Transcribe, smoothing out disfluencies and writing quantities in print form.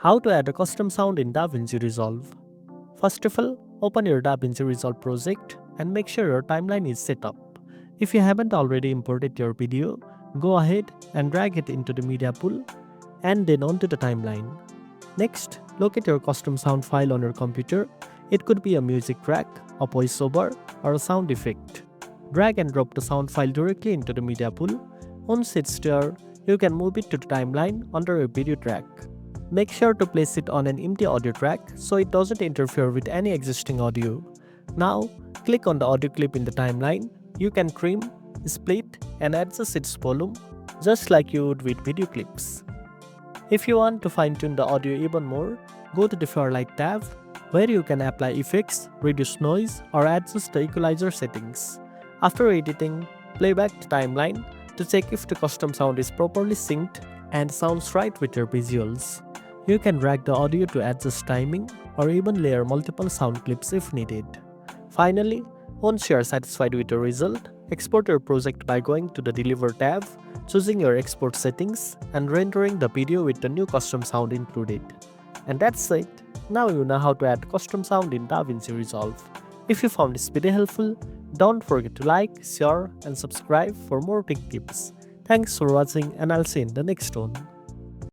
How to add a custom sound in DaVinci Resolve. First of all, open your DaVinci Resolve project and make sure your timeline is set up. If you haven't already imported your video, go ahead and drag it into the media pool and then onto the timeline. Next, locate your custom sound file on your computer. It could be a music track, a voiceover, or a sound effect. Drag and drop the sound file directly into the media pool. Once it's there, you can move it to the timeline under your video track. Make sure to place it on an empty audio track so it doesn't interfere with any existing audio. Now, click on the audio clip in the timeline. You can trim, split, and adjust its volume just like you would with video clips. If you want to fine-tune the audio even more, go to the Fairlight tab, where you can apply effects, reduce noise, or adjust the equalizer settings. After editing, play back the timeline to check if the custom sound is properly synced and sounds right with your visuals. You can drag the audio to adjust timing or even layer multiple sound clips if needed. Finally, once you are satisfied with your result, export your project by going to the Deliver tab, choosing your export settings, and rendering the video with the new custom sound included. And that's it. Now you know how to add custom sound in DaVinci Resolve. If you found this video helpful, don't forget to like, share, and subscribe for more tech tips. Thanks for watching, and I'll see you in the next one.